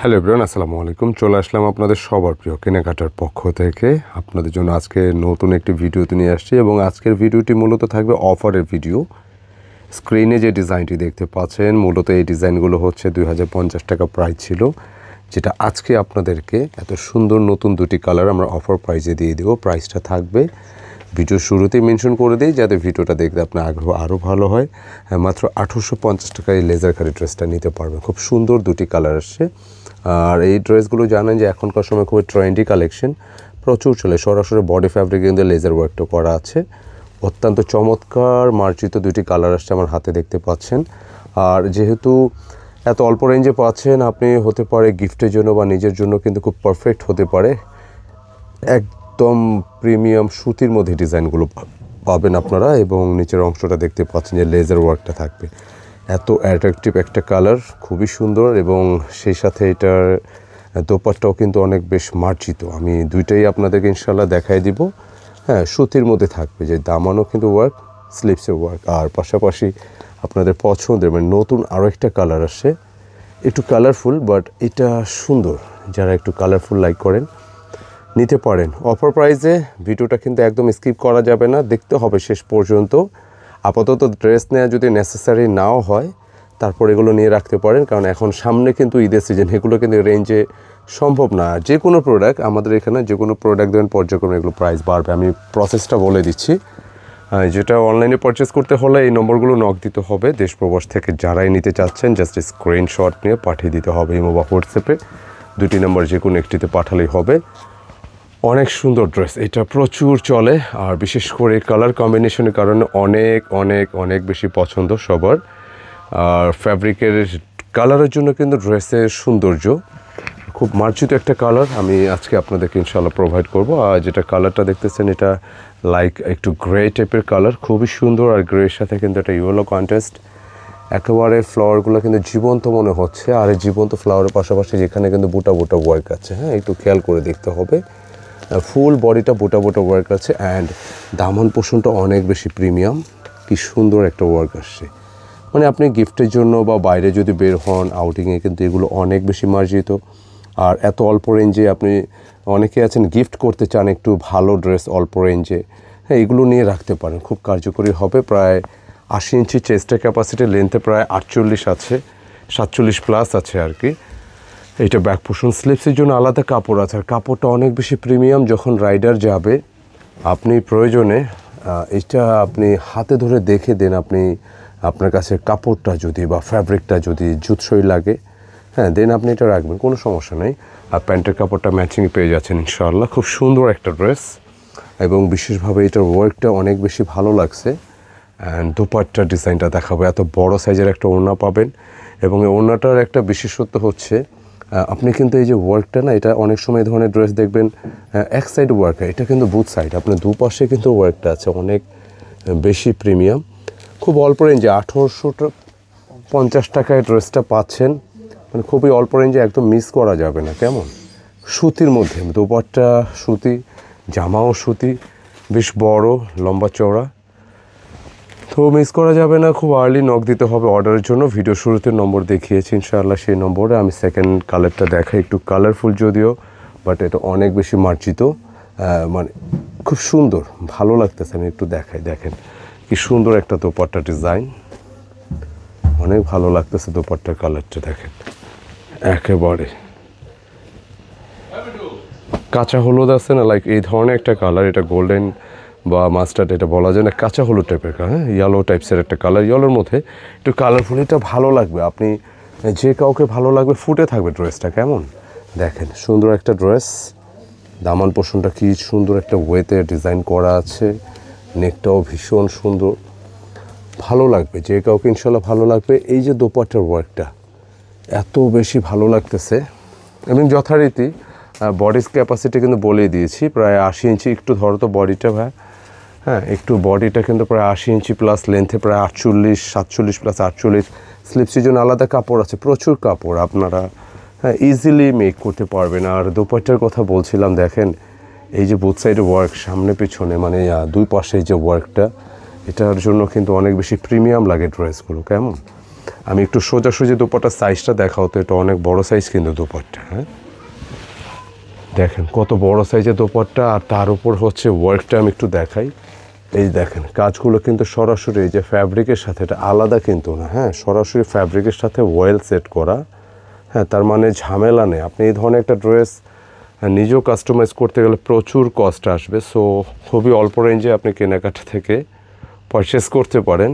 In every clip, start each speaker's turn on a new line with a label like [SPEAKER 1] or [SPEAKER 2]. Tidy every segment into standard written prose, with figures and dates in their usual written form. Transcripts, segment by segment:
[SPEAKER 1] Hello everyone, আসসালামু আলাইকুম। চলে আসলাম আপনাদের সবার প্রিয় কেনাকাটার পক্ষ থেকে আপনাদের জন্য আজকে নতুন একটি ভিডিওতে নিয়ে আসছি এবং আজকের ভিডিওটি মূলত থাকবে অফারের ভিডিও। স্ক্রিনে যে ডিজাইনটি দেখতে পাচ্ছেন মূলত এই ডিজাইনগুলো হচ্ছে 2050 টাকা প্রাইস ছিল, যেটা আজকে আপনাদেরকে এত সুন্দর নতুন দুটি কালার আমরা অফার প্রাইসে দিয়ে দেবো। প্রাইসটা থাকবে ভিডিও শুরুতেই মেনশন করে দিই যাতে ভিডিওটা দেখতে আপনার আগ্রহ আরও ভালো হয়। মাত্র 1850 টাকায় লেজার কারি ড্রেসটা নিতে পারবেন। খুব সুন্দর দুটি কালার আসছে। আর এই ড্রেসগুলো জানেন যে এখনকার সময় খুবই ট্রেন্ডি কালেকশন, প্রচুর চলে। সরাসরি বডি ফ্যাব্রিক কিন্তু লেজার ওয়ার্কটা করা আছে। অত্যন্ত চমৎকার মার্জিত দুটি কালার আসছে আমার হাতে দেখতে পাচ্ছেন। আর যেহেতু এত অল্প রেঞ্জে পাচ্ছেন, আপনি হতে পারে গিফটের জন্য বা নিজের জন্য কিন্তু খুব পারফেক্ট হতে পারে। একদম প্রিমিয়াম সুতির মধ্যে ডিজাইনগুলো পাবেন আপনারা এবং নিচের অংশটা দেখতে পাচ্ছেন যে লেজার ওয়ার্কটা থাকবে। এত অ্যাট্রাকটিভ একটা কালার, খুবই সুন্দর এবং সেই সাথে এটার দোপাট্টাও কিন্তু অনেক বেশ মার্জিত। আমি দুইটাই আপনাদেরকে ইনশাল্লাহ দেখাই দিব। হ্যাঁ, সুতির মধ্যে থাকবে, যে দামানও কিন্তু ওয়ার্ক, স্লিপসের ওয়ার্ক। আর পাশাপাশি আপনাদের পছন্দের মানে নতুন আরও একটা কালার আসছে, একটু কালারফুল, বাট এটা সুন্দর। যারা একটু কালারফুল লাইক করেন নিতে পারেন অফার প্রাইসে। ভিডিওটা কিন্তু একদম স্কিপ করা যাবে না, দেখতে হবে শেষ পর্যন্ত। আপাতত ড্রেস নেওয়া যদি নেসেসারি নাও হয় তারপর এগুলো নিয়ে রাখতে পারেন, কারণ এখন সামনে কিন্তু ঈদের সিজন, এগুলো কিন্তু রেঞ্জে সম্ভব না। যে কোনো প্রোডাক্ট আমাদের এখানে, যে কোনো প্রোডাক্ট দেবেন পর্যায়ক্রমে এগুলো প্রাইস বাড়বে। আমি প্রসেসটা বলে দিচ্ছি। যেটা অনলাইনে পারচেস করতে হলে এই নম্বরগুলো নক দিতে হবে। দেশ প্রবাস থেকে যারাই নিতে চাচ্ছেন জাস্ট স্ক্রিনশট নিয়ে পাঠিয়ে দিতে হবে ইমো বা হোয়াটসঅ্যাপে। দুটি নম্বর যে কোনো একটিতে পাঠালেই হবে। অনেক সুন্দর ড্রেস, এটা প্রচুর চলে আর বিশেষ করে কালার কম্বিনেশনের কারণে অনেক অনেক অনেক বেশি পছন্দ সবার। আর ফ্যাব্রিকের কালারের জন্য কিন্তু ড্রেসের সৌন্দর্য, খুব মার্জিত একটা কালার আমি আজকে আপনাদেরকে ইনশাআল্লাহ প্রোভাইড করব। আর যেটা কালারটা দেখতেছেন এটা লাইক একটু গ্রে টাইপের কালার, খুবই সুন্দর। আর গ্রের সাথে কিন্তু একটা ইয়েলো কন্ট্রাস্ট, একেবারে ফ্লাওয়ারগুলো কিন্তু জীবন্ত মনে হচ্ছে। আর এই জীবন্ত ফ্লাওয়ারের পাশাপাশি যেখানে কিন্তু বুটা বুটা ওয়ার্ক আছে, হ্যাঁ একটু খেয়াল করে দেখতে হবে। ফুল বডিটা বুটা বুটা ওয়ার্ক আছে অ্যান্ড দামান পোষণটা অনেক বেশি প্রিমিয়াম। কি সুন্দর একটা ওয়ার্ক আসছে, মানে আপনি গিফটের জন্য বা বাইরে যদি বের হন আউটিংয়ে কিন্তু এগুলো অনেক বেশি মার্জিত। আর এত অল্প রেঞ্জে আপনি, অনেকে আছেন গিফট করতে চান একটু ভালো ড্রেস অল্প রেঞ্জে, হ্যাঁ এগুলো নিয়ে রাখতে পারেন, খুব কার্যকরী হবে। প্রায় 80 ইঞ্চি চেস্টের ক্যাপাসিটি, লেন্থে প্রায় 48 আছে, 47 প্লাস আছে আর কি। এইটা ব্যাক পোর্শন, স্লিপসের জন্য আলাদা কাপড় আছে। আর কাপড়টা অনেক বেশি প্রিমিয়াম। যখন রাইডার যাবে আপনি প্রয়োজনে এটা আপনি হাতে ধরে দেখে দেন, আপনি আপনার কাছে কাপড়টা যদি বা ফ্যাব্রিকটা যদি জুতসই লাগে, হ্যাঁ দেন আপনি এটা রাখবেন, কোনো সমস্যা নেই। আর প্যান্টের কাপড়টা ম্যাচিং পেয়ে যাচ্ছেন ইনশাআল্লাহ। খুব সুন্দর একটা ড্রেস এবং বিশেষভাবে এটার ওয়ার্কটা অনেক বেশি ভালো লাগছে। অ্যান্ড দোপাট্টার ডিজাইনটা দেখাবো। এত বড় সাইজের একটা ওড়না পাবেন এবং এই ওড়নাটার একটা বিশেষত্ব হচ্ছে আপনি কিন্তু এই যে ওয়ার্কটা না, এটা অনেক সময় এই ধরনের ড্রেস দেখবেন এক সাইড ওয়ার্ক, এটা কিন্তু বুথ সাইড, আপনার দুপাশে কিন্তু ওয়ার্কটা আছে, অনেক বেশি প্রিমিয়াম। খুব অল্প রেঞ্জে 1850 টাকায় ড্রেসটা পাচ্ছেন, মানে খুবই অল্প রেঞ্জে, একদম মিস করা যাবে না। কেমন সুতির মধ্যে, দোপাট্টা সুতি, জামাও সুতি, বেশ বড় লম্বা চওড়া, তো মিস করা যাবে না। খুব আর্লি নক দিতে হবে অর্ডারের জন্য। ভিডিও শুরুতে নম্বর দেখিয়েছি ইনশাআল্লাহ, সেই নম্বরে আমি সেকেন্ড কালারটা দেখাই, একটু কালারফুল যদিও, বাট এটা অনেক বেশি মার্জিত, মানে খুব সুন্দর, ভালো লাগতেছে। আমি একটু দেখাই, দেখেন কি সুন্দর একটা দোপাট্টা ডিজাইন, অনেক ভালো লাগতেছে দোপাট্টার কালারটা। দেখেন একেবারে কাঁচা হলুদ আছে না, লাইক এই ধরনের একটা কালার, এটা গোল্ডেন বা মাস্টার্ড এটা বলা যায় না, কাঁচা হলুদ টাইপের, হ্যাঁ ইয়েলো টাইপসের একটা কালার, ইয়েলোর মধ্যে একটু কালারফুল, এটা ভালো লাগবে। আপনি যে কাউকে ভালো লাগবে, ফুটে থাকবে ড্রেসটা। কেমন দেখেন সুন্দর একটা ড্রেস, দামান পোষণটা কি সুন্দর একটা ওয়েতে ডিজাইন করা আছে, নেকটাও ভীষণ সুন্দর, ভালো লাগবে যে কাউকে ইনশাল্লাহ ভালো লাগবে। এই যে দোপাট্টার ওয়ার্কটা এত বেশি ভালো লাগতেছে এবং যথারীতি বডির ক্যাপাসিটি কিন্তু বলেই দিয়েছি, প্রায় 80 ইঞ্চি। একটু ধরো তো বডিটা ভাই, হ্যাঁ একটু বডিটা কিন্তু প্রায় 80 ইঞ্চি প্লাস, লেন্থে প্রায় 48, 47 প্লাস 48। স্লিপসের জন্য আলাদা কাপড় আছে, প্রচুর কাপড়, আপনারা হ্যাঁ ইজিলি মেক করতে পারবেন। আর দোপাট্টার কথা বলছিলাম, দেখেন এই যে বোথ সাইডে ওয়ার্ক, সামনে পিছনে, মানে দুই পাশে যে ওয়ার্কটা, এটার জন্য কিন্তু অনেক বেশি প্রিমিয়াম লাগে ড্রেসগুলো। কেমন আমি একটু সোজাসুজি দোপাট্টার সাইজটা দেখাও তো, এটা অনেক বড় সাইজ কিন্তু দোপাট্টা। হ্যাঁ, দেখেন কত বড় সাইজের দোপাট্টা, আর তার উপর হচ্ছে ওয়ার্কটা আমি একটু দেখাই। এই দেখেন কাজগুলো কিন্তু সরাসরি এই যে ফ্যাব্রিকের সাথে, এটা আলাদা কিন্তু না, হ্যাঁ সরাসরি ফ্যাব্রিকের সাথে ওয়েল সেট করা। হ্যাঁ, তার মানে ঝামেলা নেই। আপনি এই ধরনের একটা ড্রেস নিজেও কাস্টমাইজ করতে গেলে প্রচুর কষ্ট আসবে। সো খুবই অল্প রেঞ্জে আপনি কেনাকাটা থেকে পারচেস করতে পারেন,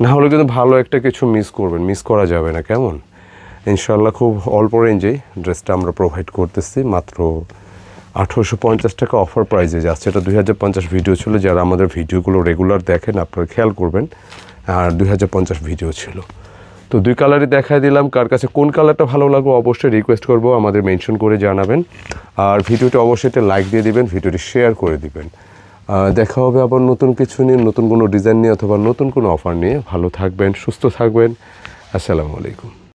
[SPEAKER 1] না হলে কিন্তু ভালো একটা কিছু মিস করবেন, মিস করা যাবে না। কেমন? ইনশাল্লাহ খুব অল্প রেঞ্জেই ড্রেসটা আমরা প্রোভাইড করতেছি, মাত্র 1850 টাকা অফার প্রাইসে যাচ্ছে। এটা 2050 ভিডিও ছিল, যারা আমাদের ভিডিওগুলো রেগুলার দেখেন আপনারা খেয়াল করবেন, আর 2050 ভিডিও ছিল। তো দুই কালারই দেখাই দিলাম, কার কাছে কোন কালারটা ভালো লাগবে অবশ্যই রিকোয়েস্ট করবো, আমাদের মেনশন করে জানাবেন। আর ভিডিওটি অবশ্যই একটা লাইক দিয়ে দিবেন, ভিডিওটি শেয়ার করে দিবেন। দেখা হবে আবার নতুন কিছু নিয়ে, নতুন কোনো ডিজাইন নিয়ে অথবা নতুন কোনো অফার নিয়ে। ভালো থাকবেন, সুস্থ থাকবেন। আসসালামু আলাইকুম।